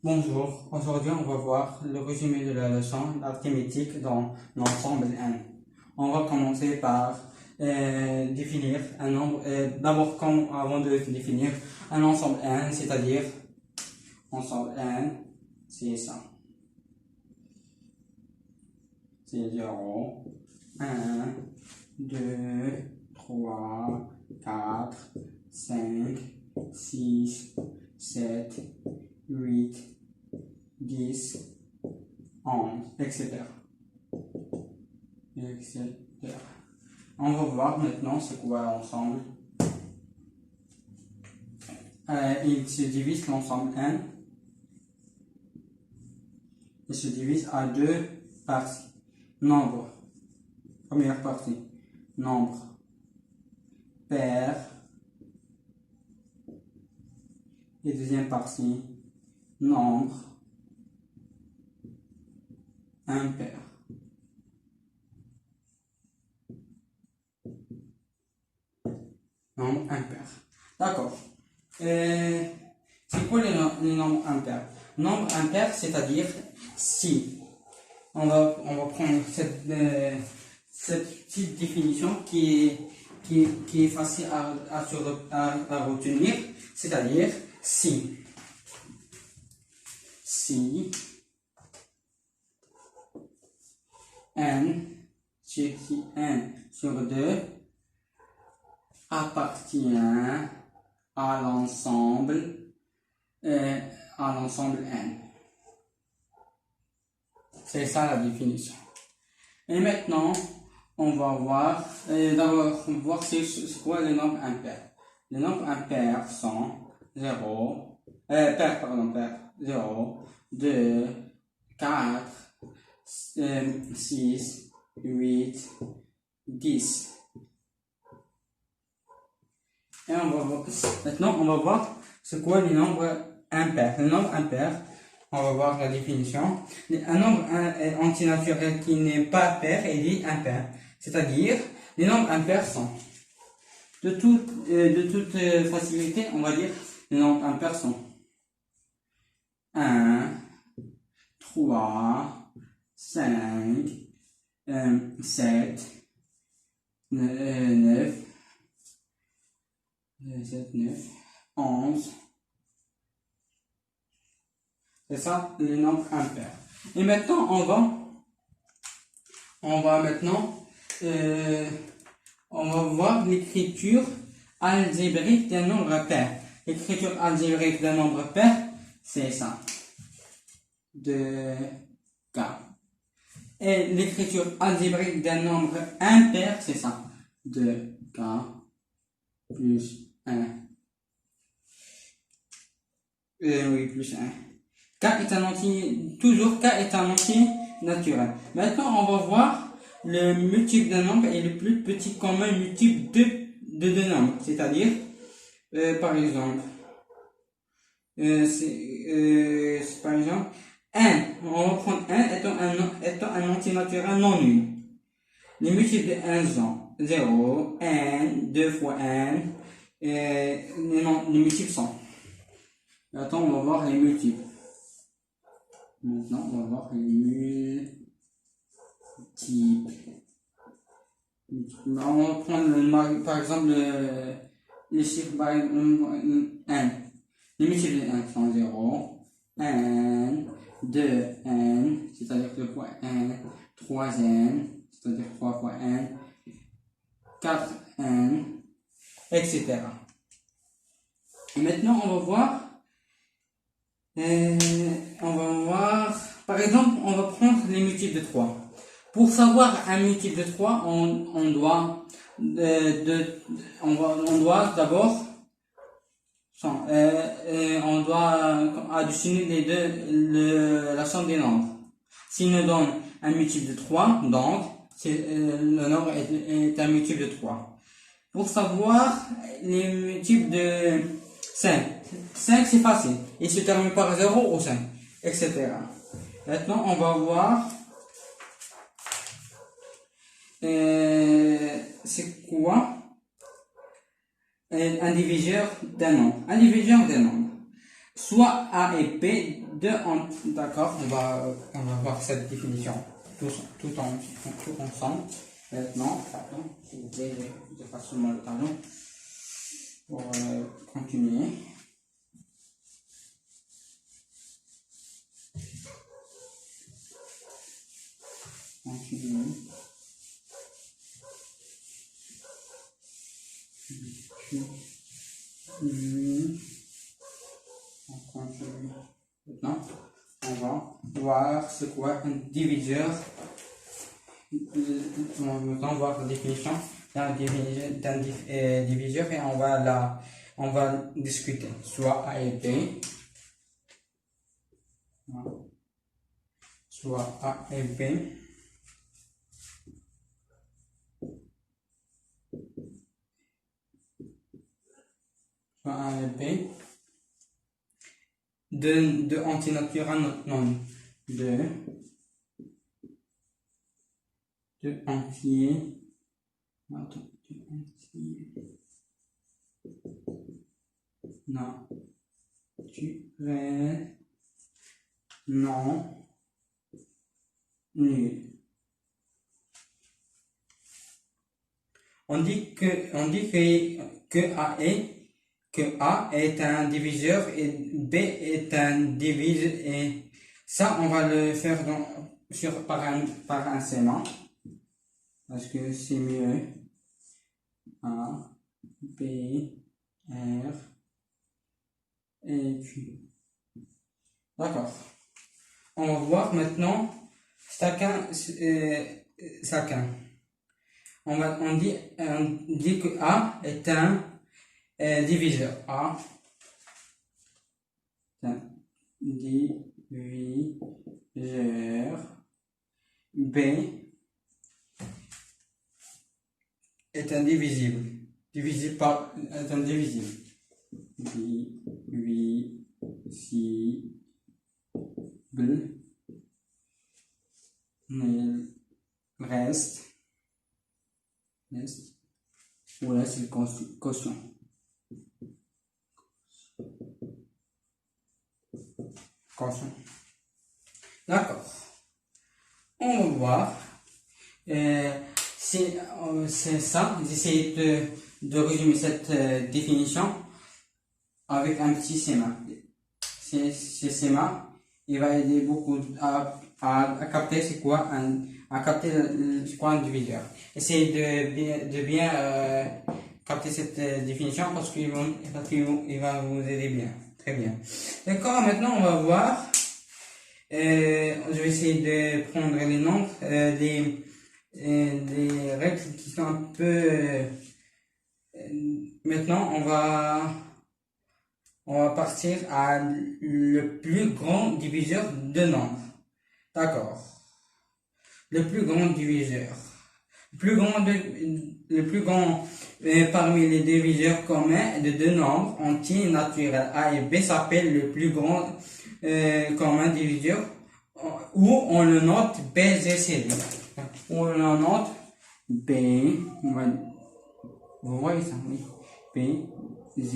Bonjour, aujourd'hui on va voir le résumé de la leçon l'arithmétique dans l'ensemble N. On va commencer par définir un nombre, d'abord avant de définir un ensemble N, c'est-à-dire ensemble N, c'est ça. C'est 0, 1, 2, 3, 4, 5, 6, 7, 8, 10, 11, etc. On va voir maintenant c'est quoi l'ensemble. Il se divise l'ensemble N. Il se divise à deux parties. Nombre. Première partie. Nombre pair. Et deuxième partie. Nombre impair. Nombre impair. D'accord. C'est quoi les nombres impairs? Nombre impair, c'est-à-dire si on va prendre cette petite définition qui est facile à retenir, c'est-à-dire si n sur 2 appartient à l'ensemble n. C'est ça la définition. Et maintenant, on va voir, d'abord, c'est quoi les nombres impairs. Les nombres impairs sont 0, 2, 4, 6, 8, 10. Et maintenant, on va voir c'est quoi les nombres impairs. Les nombres impairs, on va voir la définition. Un nombre antinaturel qui n'est pas pair est dit impair. C'est-à-dire, les nombres impairs sont, de toute facilité, on va dire, les nombres impairs sont 1, 3, 5, 7, 9, 11. C'est ça, les nombres impairs. Et maintenant, on va voir l'écriture algébrique d'un nombre pair. L'écriture algébrique d'un nombre pair, c'est ça. 2K. Et l'écriture algébrique d'un nombre impair, c'est ça. 2K plus 1. Oui, plus 1. K est un entier, toujours K est un entier naturel. Maintenant, on va voir le multiple d'un nombre et le plus petit commun multiple de deux nombres. C'est-à-dire, par exemple, par exemple, 1. On va prendre 1 étant un entier naturel non nul. Les multiples de 1 sont 0, 1, 2 fois 1. Les multiples sont. Attends, on va voir les multiples. Maintenant, on va voir les multiples. On va prendre par exemple les chiffres par 1. Les multiples de 1 sont 0, 1, 2, 1, c'est-à-dire 2 fois 1, 3 n, c'est-à-dire 3 fois 1, 4 n, etc. Et maintenant, on va voir, par exemple, on va prendre les multiples de 3. Pour savoir un multiple de 3, on doit d'abord additionner la somme des nombres. S'il nous donne un multiple de 3, donc le nombre est un multiple de 3. Pour savoir les multiples de 5. 5 c'est facile. Il se termine par 0 ou 5, etc. Maintenant, on va voir c'est quoi un diviseur d'un nombre. Un diviseur d'un nombre. soit A et B, d'accord, on va voir cette définition tout ensemble. Maintenant, pardon, s'il vous plaît, je passe seulement le tableau pour continuer. Continue. On continue. Maintenant, on va voir c'est quoi un diviseur. On va voir la définition d'un diviseur et on va discuter soit A et B, soit A et B. Soit A et B. De antinaturel non. De entier. Attends, de entier. Non. Naturel. Non. Nul. On dit que A est un diviseur et B est un diviseur, et ça on va le faire par un schéma parce que c'est mieux. A, B, R et Q. D'accord. On va voir maintenant chacun. On dit que A est un diviseur. A est un diviseur. B est indivisible. Divisible par est indivisible. Divisible. Il reste. Voilà, c'est le quotient. D'accord. On va voir. C'est ça. J'essaie de résumer cette définition avec un petit schéma. Ce schéma, il va aider beaucoup à capter c'est quoi un diviseur. Essayez de bien capter cette définition parce qu'il va vous aider bien. Très bien. D'accord, maintenant on va voir. Je vais essayer de prendre les nombres, des règles qui sont un peu. Maintenant on va partir à le plus grand diviseur de nombres. D'accord. Le plus grand diviseur. Le plus grand parmi les diviseurs communs de deux nombres entiers naturels A et B s'appelle le plus grand commun diviseur, où on le note B, Z, C, D. On le note B, vous voyez ça, oui. B, Z,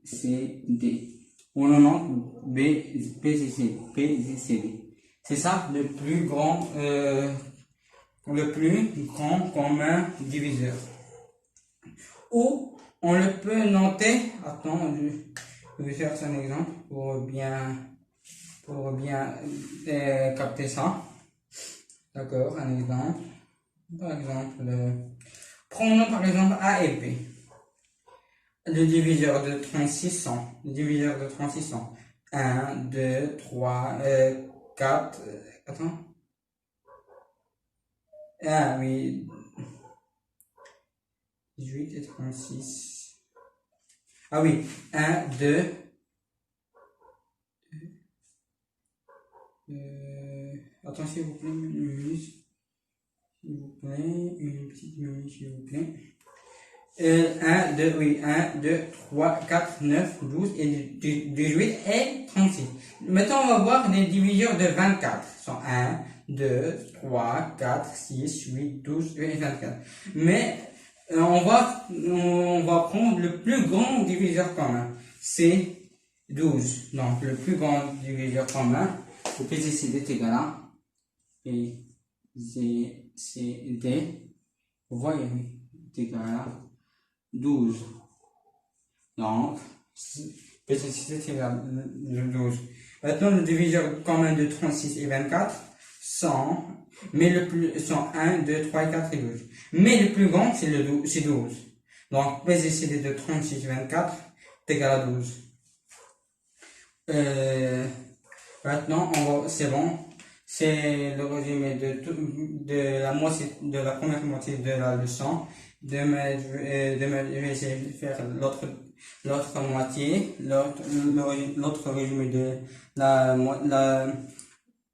C, D. On le note B, Z, C, D. C'est ça le plus grand commun diviseur. Ou on le peut noter, attends, je vais faire un exemple pour bien capter ça. D'accord, un exemple. Par exemple, prenons par exemple A et B. Le diviseur de 3600. Le diviseur de 3600. 1, 2, 3, 4. Attends. Ah oui. 18 et 36. Ah oui. 1, 2. Attends, s'il vous plaît, une minute. S'il vous plaît, une petite minute, s'il vous plaît. 1, 2, oui, 1, 2, 3, 4, 9, 12 et 18 et 36. Maintenant, on va voir les diviseurs de 24. Ce sont 1, 2, 3, 4, 6, 8, 12 et 24. Mais on va prendre le plus grand diviseur commun. C'est 12. Donc, le plus grand diviseur commun de PCCD est égal à PCCD. Vous voyez, est égal à 12. Donc, PCCD est égal à 12. Maintenant, le diviseur commun de 36 et 24 sont, sont 1, 2, 3, 4 et 12. Mais le plus grand, c'est 12. Donc, PCCD de 36 et 24 est égal à 12. Maintenant, c'est bon. C'est le résumé de la première moitié de la leçon. Je vais essayer de faire l'autre moitié, l'autre résumé de la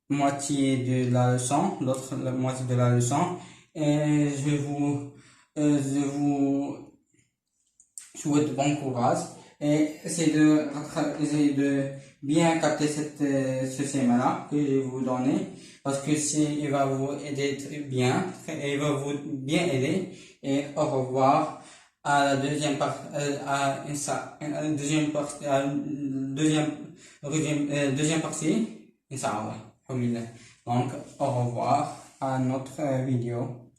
moitié de la leçon, la moitié de la leçon. Et je vous souhaite bon courage et essayez de bien capter ce schéma-là que je vais vous donner, parce que il va vous aider très bien, et il va vous bien aider. Et au revoir à la deuxième partie, deuxième partie, Inch'Allah. Donc, au revoir à notre vidéo.